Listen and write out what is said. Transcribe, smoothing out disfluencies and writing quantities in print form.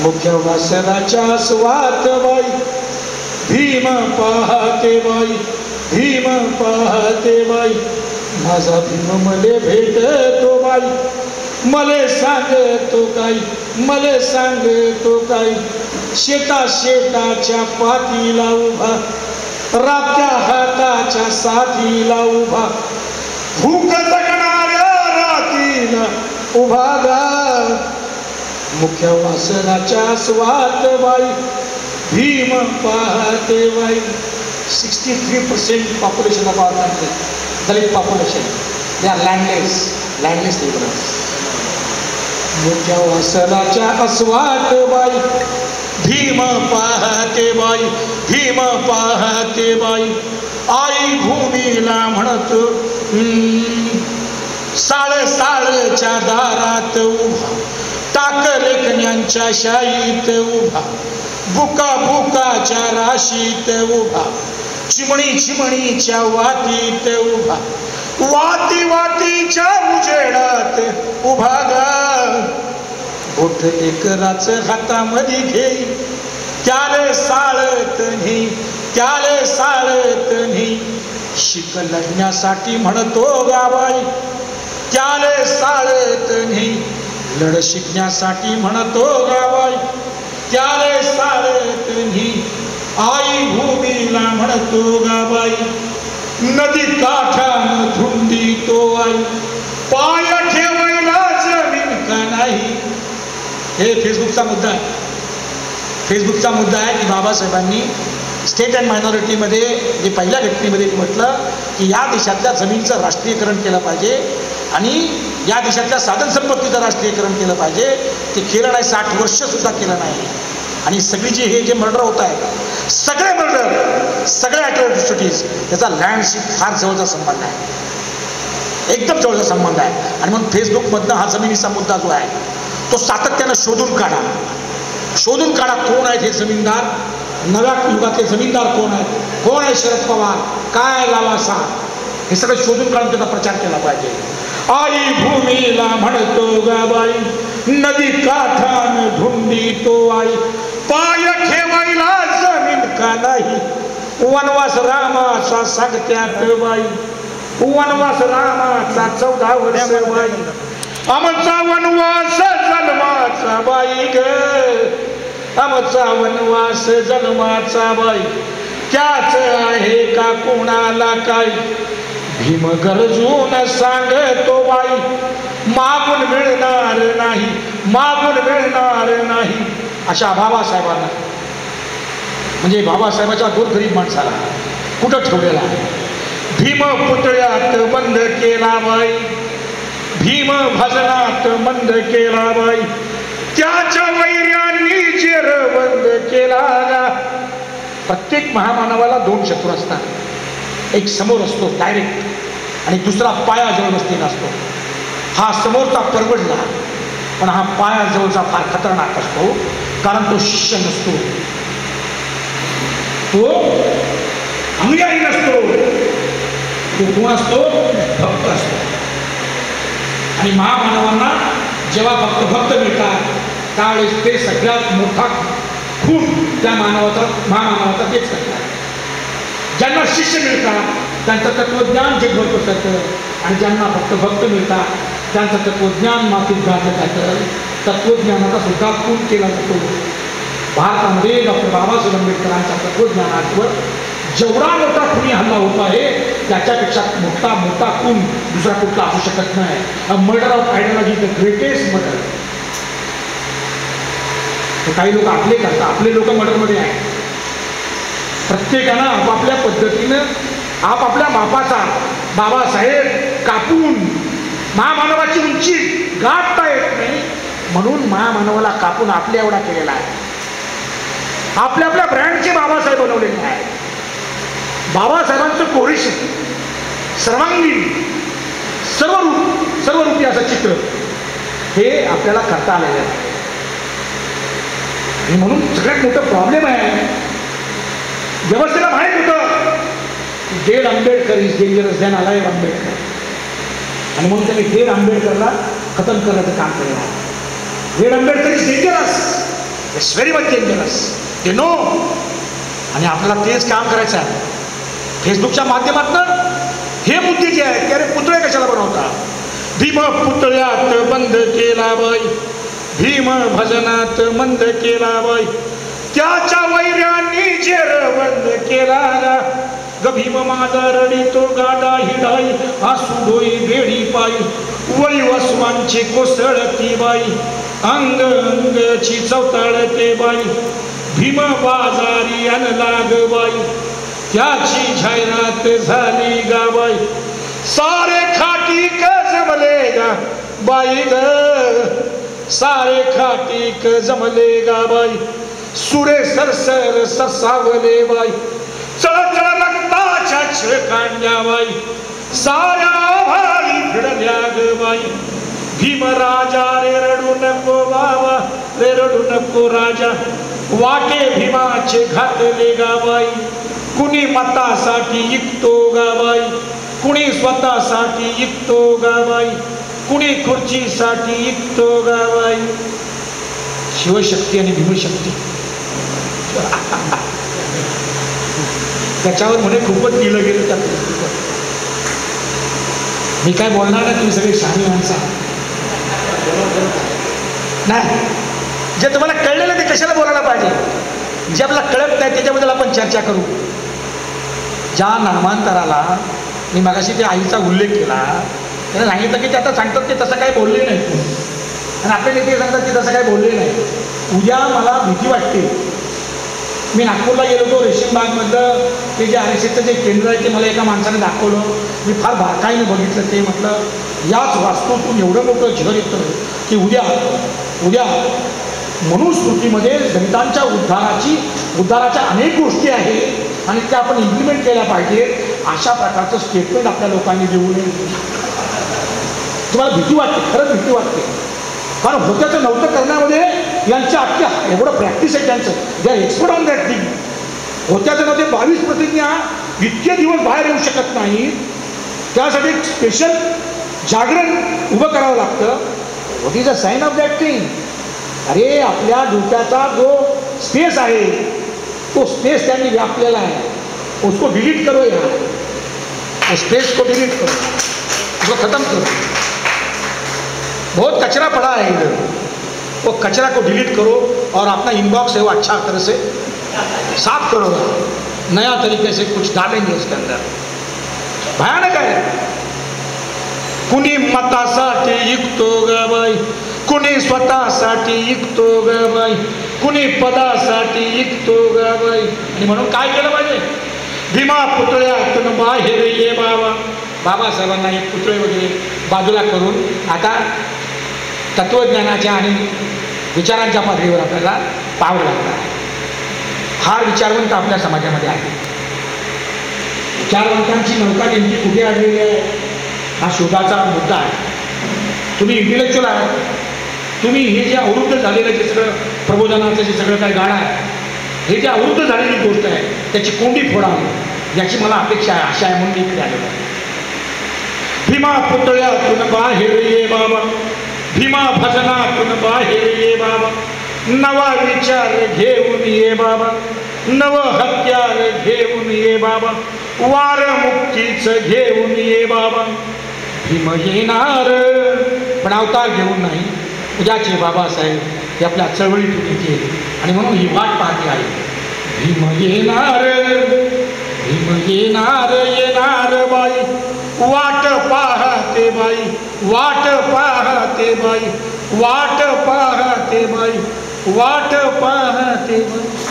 मुख्य वासनाच्या स्वात बाई भीम पाहते बाई, भीम पाहते बाई, माझा भीम मले भेटतो बाई, मले सांगतो काही, मले सांगतो काही, शेता शेताच्या पातीला उभा, राबत्या हाताच्या साथीला उभा, भूक जगणाऱ्या रातीला उभा गा. मुख्य वासनाच्या स्वात बाई भीम पाहते बाई. 63% population of our country, Dalit population, they are landless people. मुख्य वासनाच्या अस्वात बाई भीम पाहते बाई, भीम पाहते बाई, आई भूमीला म्हणतो साळ साळच्या दारात उभा, टाक लेखण्यांच्या शाईत उभा, बुका बुकाच्या राशीत उभा, चिमणी चिमणीच्या वातीत उभा, वाती वातीच्या उजेडात उभा गा. बोट एकराच हातामध्ये घेई, त्याले साळत नाही, त्याले साळत नाही, शिक लढण्यासाठी म्हणतो गाबाई, त्याले साळत नाही, लढ शिकण्यासाठी म्हणतो गाबाई, त्याले साळत नाही, आई भूमीला म्हणतो गाबाई, नदी काठान धुंडी तो आई, पाय ठेवायला जमीन का नाही. हे फेसबुकचा मुद्दा आहे, फेसबुकचा मुद्दा आहे की बाबासाहेबांनी स्टेट अँड मायनॉरिटीमध्ये जे पहिल्या घटनेमध्ये म्हटलं की या देशातल्या जमीनचं राष्ट्रीयकरण केलं पाहिजे आणि या देशातल्या साधन संपत्तीचं राष्ट्रीयकरण केलं पाहिजे. ते केलं नाही, 60 वर्षसुद्धा केलं नाही. आणि सगळी जे मर्डर होत आहे, सगळे मर्डर, सगळ्या ॲट्रॉसिटीज, त्याचा लँडशी फार जवळचा संबंध आहे, एकदम जवळचा संबंध आहे. आणि म्हणून फेसबुकमधनं हा जमिनीचा मुद्दा जो आहे तो सातत्यानं शोधून काढा, शोधून काढा. कोण आहेत हे जमीनदार, नव्या युगातले जमीनदार कोण आहेत, कोण आहे शरद पवार, काय लावासा, हे सगळं शोधून काढून त्याचा प्रचार केला पाहिजे. आई भूमीला म्हणतो गाबाई, नदी काठान धुंडी तो आई, पाय ठेवायला जमीन का नाही, वनवास रामाचा सांगत्यात बाई, वनवास रामाचा 14 वर्ष बाई, आमचा वनवास जन्माचा बाई ग, आमचा वनवास जन्माचा बाई, त्याच आहे का कोणाला काय, भीम गरजून सांगतो बाई, मागून मिळणार नाही, मागून मिळणार नाही. अशा बाबासाहेबांना, म्हणजे बाबासाहेबाच्या गोरगरीब माणसाला कुठं ठेवलेला आहे. भीम पुतळ्यात बंद केला बाई, भीम भजनात बंद केला बाई, त्याच्या वैर्यांनी जेरबंद केला. प्रत्येक महामानवाला 2 शत्रू असतात, एक समोर असतो डायरेक्ट आणि दुसरा पायाजवळ बसलेला असतो. हा समोरचा परवडला, पण हा पायाजवळचा फार खतरनाक असतो, कारण तो शिष्य नसतो, तो अनुयायी नसतो, तो कोण असतो, भक्त असतो. आणि महामानवांना जेव्हा भक्त मिळतात त्यावेळेस ते सगळ्यात मोठा खून त्या महामानवाचा तेच करतात. ज्यांना शिष्य मिळतात त्यांचं तत्वज्ञान जगभर पसरतं, आणि ज्यांना फक्त भक्त मिळतात त्यांचं तत्वज्ञान मातीत घातलं जातं, तत्वज्ञानाचा सुद्धा खून केला जातो. भारतामध्ये डॉक्टर बाबासाहेब आंबेडकरांच्या तत्वज्ञानावर जेवढा मोठा खुनी हल्ला होतो आहे त्याच्यापेक्षा मोठा खून दुसरा कुठला असू शकत नाही. Murder of ideology, the greatest murder. काही लोक आपले करतात, आपले लोक मर्डरमध्ये आहेत. प्रत्येकानं आपापल्या पद्धतीनं आपापल्या मापाचा बाबासाहेब कापून महामानवाची उंची गाठता येत नाही, म्हणून महामानवाला कापून आपल्या एवढा केलेला आहे. आपल्या आपल्या ब्रँडचे बाबासाहेब बनवलेले आहे. बाबासाहेबांचं कोरेशन सर्वांगीण सर्वरूपी असं चित्र हे आपल्याला करता आलेलं आहे. आणि म्हणून सगळ्यात मोठं प्रॉब्लेम आहे, व्यवस्थेला माहीत होतं dead Ambedkar is dangerous than alive Ambedkar, आणि म्हणून त्यांनी डेड आंबेडकरला खतम करण्याचं काम केलं आहे. Dead Ambedkar is dangerous it's very much dangerous, they know. आणि आपल्याला तेच काम करायचं आहे. फेसबुकच्या माध्यमातून हे मुद्दे जे आहेत, अरे पुतळे कशाला बनवता? भीम पुतळ्यात बंद केला बाई, भीम भजनात मंद केला बाई, त्याच्या वैर्यांनी जेरबंद केला ग भीम माझा रडितो गाडा हिडाई, आसू डोई बेडी पायी, वळी वसवांची कोसळती बाई, अंग अंगची चवताळते बाई, भीम बाजारी आणला ग बाई, त्याची जाहिरात झाली गा बाई, सारे खाटीक जमले गा बाई ग, सारे खाटीक जमले गा बाई, सुरे सरसर ससावले बाई, चळचळ रक्ताच्या छळकांड्या बाई, साऱ्या भाई फिरल्या ग बाई, भीम राजा रे रडू नको बाबा, रे रडू नको राजा, वाटे भीमाचे घातले गा बाई, कुणी मतासाठी इकतो गा बाई, कुणी स्वतःसाठी इकतो गा बाई, कुणी खुर्चीसाठी इकतो गा बाई. शिवशक्ती आणि भीमशक्ती त्याच्यावर म्हणे खूपच दिलं गेलं त्या पुस्तकावर. मी काय बोलणार नाही, तुम्ही सगळे शहाणी माणसं नाही. जे तुम्हाला कळलेलं ते कशाला बोलायला पाहिजे? जे आपल्याला कळत नाही त्याच्याबद्दल आपण चर्चा करू. ज्या नामांतराला मी मगाशी त्या आईचा उल्लेख केला, त्याने सांगितलं की ते आता सांगतात की तसं काही बोलले नाही, आणि आपले नेते सांगतात की तसं काही बोलले नाही. उद्या मला भीती वाटते. मी नागपूरला गेलो होतो, रेशीमबागमधलं ते जे RSSचं जे केंद्र आहे ते मला एका माणसाने दाखवलं. मी फार बारकाईने बघितलं ते. म्हटलं याच वास्तूतून एवढं मोठं झर येतं की उद्या मनुस्मृतीमध्ये दलितांच्या उद्धाराच्या अनेक गोष्टी आहेत आणि त्या आपण इम्प्लिमेंट केल्या पाहिजेत. अशा प्रकारचं स्टेटमेंट आपल्या लोकांनी देऊ नये. तुम्हाला भीती वाटते, खरंच भीती वाटते. कारण होत्याचं नव्हतं करण्यामध्ये यांच्या अख्ख्या एवढं प्रॅक्टिस आहे त्यांचं. They are expert on that thing. होत्याचं नव्हते 22 प्रतिज्ञा इतके दिवस बाहेर येऊ शकत नाही. त्यासाठी एक स्पेशल जागरण उभं करावं लागतं. What is a sign of that thing? अरे आपल्या डोक्याचा जो स्पेस आहे तो स्पेस त्यांनी व्यापलेला आहे. उसको डिलीट करो यार, उस स्पेस को डिलीट करो, उसको खत्म करो. बहुत कचरा पड़ा है इधर, वो कचरा को डिलीट करो और अपना इनबॉक्स है वो अच्छा तरह से साफ करो, नया तरीके से कुछ डालेंगे उसके अंदर. भयानक आहे. कुणी मतासाठी इकतो ग बाई, कुणी स्वतःसाठी इकतो ग बाई, कुणी पदासाठी इकतो ग बाई. आणि म्हणून काय केलं पाहिजे? भीमा पुतळ्यातून बाहेर ये बाबा. बाबासाहेबांना एक पुतळे वगैरे बाजूला करून आता तत्वज्ञानाच्या आणि विचारांच्या पातळीवर आपल्याला पाहावं लागणार. फार विचारवंत आपल्या समाजामध्ये आहे. विचारवंतांची नौका नेमकी कुठे आलेली आहे हा शोधाचा मुद्दा आहे. तुम्ही इंटेलेक्च्युअल आहात. तुम्ही हे जे अवरुद्ध झालेलं जे सगळं प्रबोधनाचं जे सगळं काय गाणं आहे, हे जे अवरुद्ध झालेली गोष्ट आहे त्याची कोंडी फोडावी याची मला अपेक्षा आहे, आशा आहे. म्हणून मी इकडे आलेलो आहे. भीमा पुतळ्यातून बाहेर ये बाबा, भीमा भजनातून बाहेर ये बाबा, नवा विचार घेऊन ये बाबा, नव हत्यार घेऊन ये बाबा, वार मुक्तीचं घेऊन ये बाबा. भीम येणार पण अवतार घेऊन नाही. उद्याचे बाबासाहेब हे आपल्या चळवळीतून येतील आणि म्हणून ही वाट पाहते आहे. भीम येणार, भीम येणार, येणार बाई, वाट पाहते बाई, वाट पाहते बाई, वाट पाहते बाई, वाट पाहते बाई.